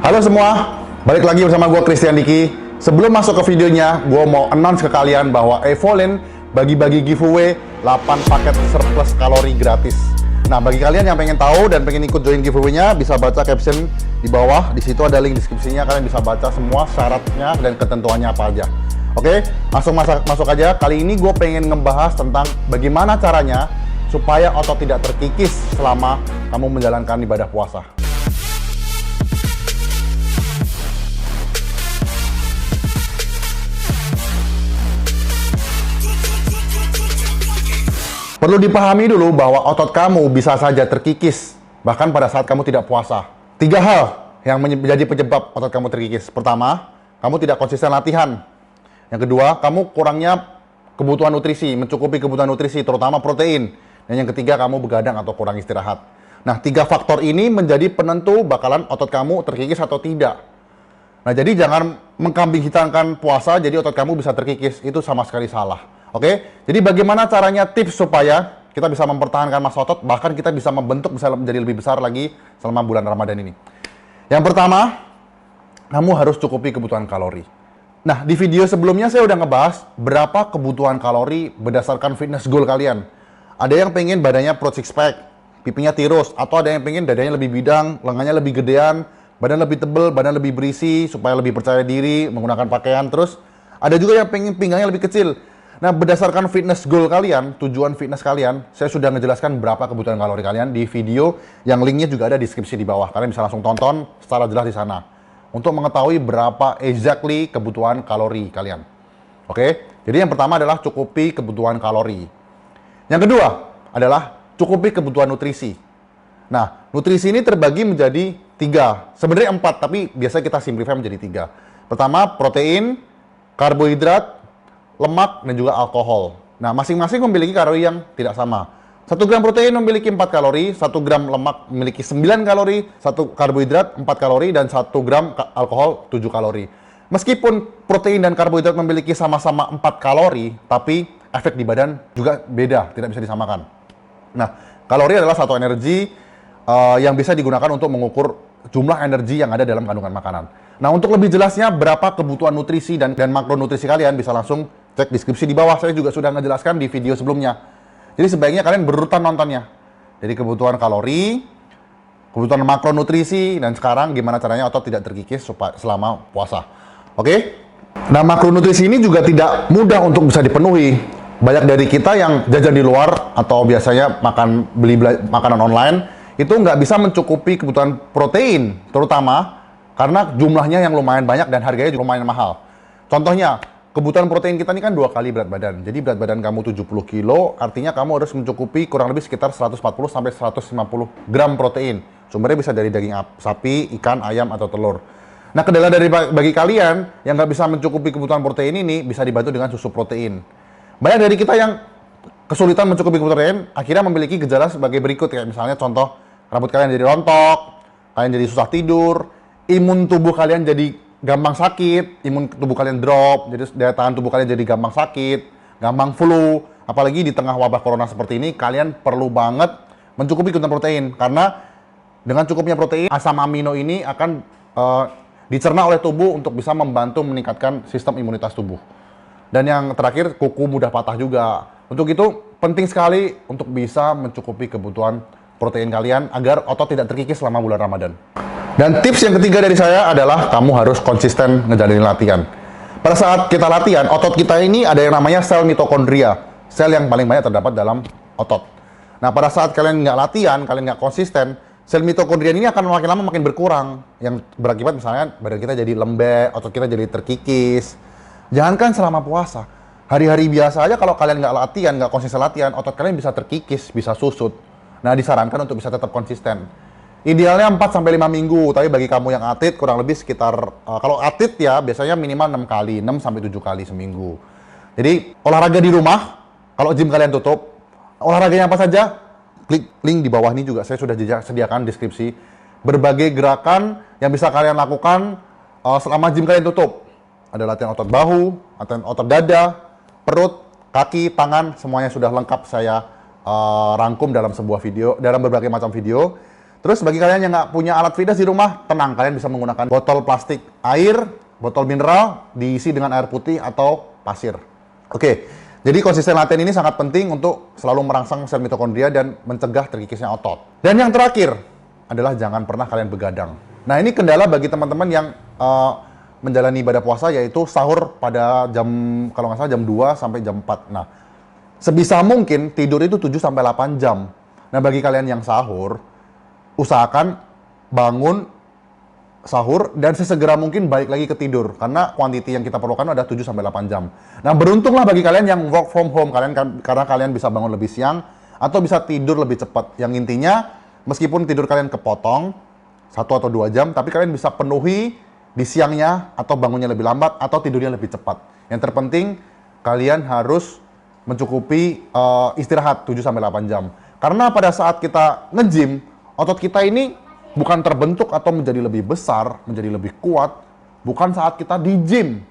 Halo semua, balik lagi bersama gue Christian Diki. Sebelum masuk ke videonya, gue mau announce ke kalian bahwa Evolin bagi-bagi giveaway 8 paket surplus kalori gratis. Nah, bagi kalian yang pengen tahu dan pengen ikut join giveaway-nya, bisa baca caption di bawah. Di situ ada link deskripsinya, kalian bisa baca semua syaratnya dan ketentuannya apa aja. Oke, masuk aja. Kali ini gue pengen ngebahas tentang bagaimana caranya supaya otot tidak terkikis selama kamu menjalankan ibadah puasa. Perlu dipahami dulu bahwa otot kamu bisa saja terkikis, bahkan pada saat kamu tidak puasa. 3 hal yang menjadi penyebab otot kamu terkikis. Pertama, kamu tidak konsisten latihan. Yang kedua, kamu kurangnya kebutuhan nutrisi, mencukupi kebutuhan nutrisi, terutama protein. Dan yang ketiga, kamu begadang atau kurang istirahat. Nah, 3 faktor ini menjadi penentu bakalan otot kamu terkikis atau tidak. Nah, jadi jangan mengkambing hitamkan puasa, jadi otot kamu bisa terkikis. Itu sama sekali salah. Oke, jadi bagaimana caranya tips supaya kita bisa mempertahankan massa otot, bahkan kita bisa membentuk, bisa menjadi lebih besar lagi selama bulan Ramadan ini. Yang pertama, kamu harus cukupi kebutuhan kalori. Nah, di video sebelumnya saya udah ngebahas berapa kebutuhan kalori berdasarkan fitness goal kalian. Ada yang pengen badannya perut six pack, pipinya tirus, atau ada yang pengen dadanya lebih bidang, lengannya lebih gedean, badan lebih tebel, badan lebih berisi, supaya lebih percaya diri, menggunakan pakaian. Terus, ada juga yang pengen pinggangnya lebih kecil. Nah, berdasarkan fitness goal kalian, tujuan fitness kalian, saya sudah menjelaskan berapa kebutuhan kalori kalian di video yang linknya juga ada di deskripsi di bawah. Kalian bisa langsung tonton secara jelas di sana untuk mengetahui berapa exactly kebutuhan kalori kalian. Oke, jadi yang pertama adalah cukupi kebutuhan kalori. Yang kedua adalah cukupi kebutuhan nutrisi. Nah, nutrisi ini terbagi menjadi 3, sebenarnya 4, tapi biasa kita simplify menjadi 3. Pertama, protein, karbohidrat, lemak, dan juga alkohol. Nah, masing-masing memiliki kalori yang tidak sama. 1 gram protein memiliki 4 kalori, 1 gram lemak memiliki 9 kalori, 1 karbohidrat 4 kalori, dan 1 gram alkohol 7 kalori. Meskipun protein dan karbohidrat memiliki sama-sama 4 kalori, tapi efek di badan juga beda, tidak bisa disamakan. Nah, kalori adalah satu energi yang bisa digunakan untuk mengukur jumlah energi yang ada dalam kandungan makanan. Nah, untuk lebih jelasnya berapa kebutuhan nutrisi dan makronutrisi kalian bisa langsung cek deskripsi di bawah. Saya juga sudah ngejelaskan di video sebelumnya. Jadi sebaiknya kalian berurutan nontonnya. Jadi kebutuhan kalori, kebutuhan makronutrisi, dan sekarang gimana caranya otot tidak terkikis selama puasa. Oke? Nah, makronutrisi ini juga tidak mudah untuk bisa dipenuhi. Banyak dari kita yang jajan di luar atau biasanya beli makanan online itu nggak bisa mencukupi kebutuhan protein, terutama karena jumlahnya yang lumayan banyak dan harganya juga lumayan mahal. Contohnya, kebutuhan protein kita ini kan 2 kali berat badan. Jadi berat badan kamu 70 kilo, artinya kamu harus mencukupi kurang lebih sekitar 140 sampai 150 gram protein. Sumbernya bisa dari daging sapi, ikan, ayam, atau telur. Nah, kendala dari bagi kalian yang nggak bisa mencukupi kebutuhan protein ini bisa dibantu dengan susu protein. Banyak dari kita yang kesulitan mencukupi kebutuhan protein, akhirnya memiliki gejala sebagai berikut. Kayak misalnya contoh, rambut kalian jadi rontok, kalian jadi susah tidur, imun tubuh kalian jadi gampang sakit, imun tubuh kalian drop, jadi daya tahan tubuh kalian jadi gampang sakit, gampang flu. Apalagi di tengah wabah corona seperti ini, kalian perlu banget mencukupi kebutuhan protein. Karena dengan cukupnya protein, asam amino ini akan dicerna oleh tubuh untuk bisa membantu meningkatkan sistem imunitas tubuh. Dan yang terakhir, kuku mudah patah juga. Untuk itu, penting sekali untuk bisa mencukupi kebutuhan protein kalian agar otot tidak terkikis selama bulan Ramadan. Dan tips yang ketiga dari saya adalah kamu harus konsisten ngejalanin latihan. Pada saat kita latihan, otot kita ini ada yang namanya sel mitokondria. Sel yang paling banyak terdapat dalam otot. Nah, pada saat kalian nggak latihan, kalian nggak konsisten, sel mitokondria ini akan makin lama makin berkurang. Yang berakibat misalnya badan kita jadi lembek, otot kita jadi terkikis. Jangankan selama puasa. Hari-hari biasa aja kalau kalian nggak latihan, nggak konsisten latihan, otot kalian bisa terkikis, bisa susut. Nah, disarankan untuk bisa tetap konsisten. Idealnya 4-5 minggu, tapi bagi kamu yang atlet kurang lebih sekitar, kalau atlet ya biasanya minimal 6 kali, 6-7 kali seminggu. Jadi olahraga di rumah, kalau gym kalian tutup, olahraganya apa saja, klik link di bawah ini juga, saya sudah sediakan deskripsi. Berbagai gerakan yang bisa kalian lakukan selama gym kalian tutup. Ada latihan otot bahu, latihan otot dada, perut, kaki, tangan, semuanya sudah lengkap saya rangkum dalam sebuah video, dalam berbagai macam video. Terus bagi kalian yang nggak punya alat fitness di rumah, tenang, kalian bisa menggunakan botol plastik air, botol mineral, diisi dengan air putih atau pasir. Oke, jadi konsisten latihan ini sangat penting untuk selalu merangsang sel mitokondria dan mencegah terkikisnya otot. Dan yang terakhir adalah jangan pernah kalian begadang. Nah, ini kendala bagi teman-teman yang menjalani ibadah puasa, yaitu sahur pada jam, kalau nggak salah jam 2 sampai jam 4. Nah, sebisa mungkin tidur itu 7-8 jam. Nah, bagi kalian yang sahur, usahakan bangun sahur dan sesegera mungkin balik lagi ke tidur, karena kuantiti yang kita perlukan ada 7-8 jam. Nah, beruntunglah bagi kalian yang work from home, karena kalian bisa bangun lebih siang atau bisa tidur lebih cepat. Yang intinya, meskipun tidur kalian kepotong 1 atau 2 jam, tapi kalian bisa penuhi di siangnya atau bangunnya lebih lambat atau tidurnya lebih cepat. Yang terpenting kalian harus mencukupi istirahat 7-8 jam. Karena pada saat kita nge-gym, otot kita ini bukan terbentuk atau menjadi lebih besar, menjadi lebih kuat, bukan saat kita di gym,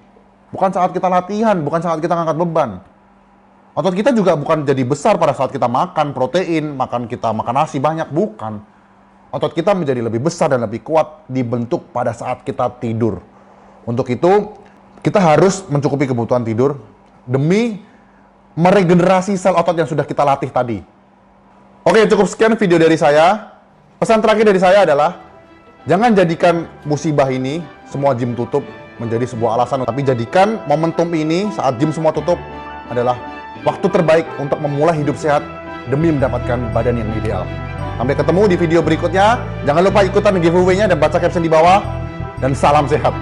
bukan saat kita latihan, bukan saat kita ngangkat beban. Otot kita juga bukan jadi besar pada saat kita makan protein, kita makan nasi banyak, bukan. Otot kita menjadi lebih besar dan lebih kuat dibentuk pada saat kita tidur. Untuk itu, kita harus mencukupi kebutuhan tidur demi meregenerasi sel otot yang sudah kita latih tadi. Oke, cukup sekian video dari saya. Pesan terakhir dari saya adalah, jangan jadikan musibah ini, semua gym tutup, menjadi sebuah alasan. Tapi jadikan momentum ini, saat gym semua tutup, adalah waktu terbaik untuk memulai hidup sehat demi mendapatkan badan yang ideal. Sampai ketemu di video berikutnya. Jangan lupa ikutan giveaway-nya dan baca caption di bawah. Dan salam sehat.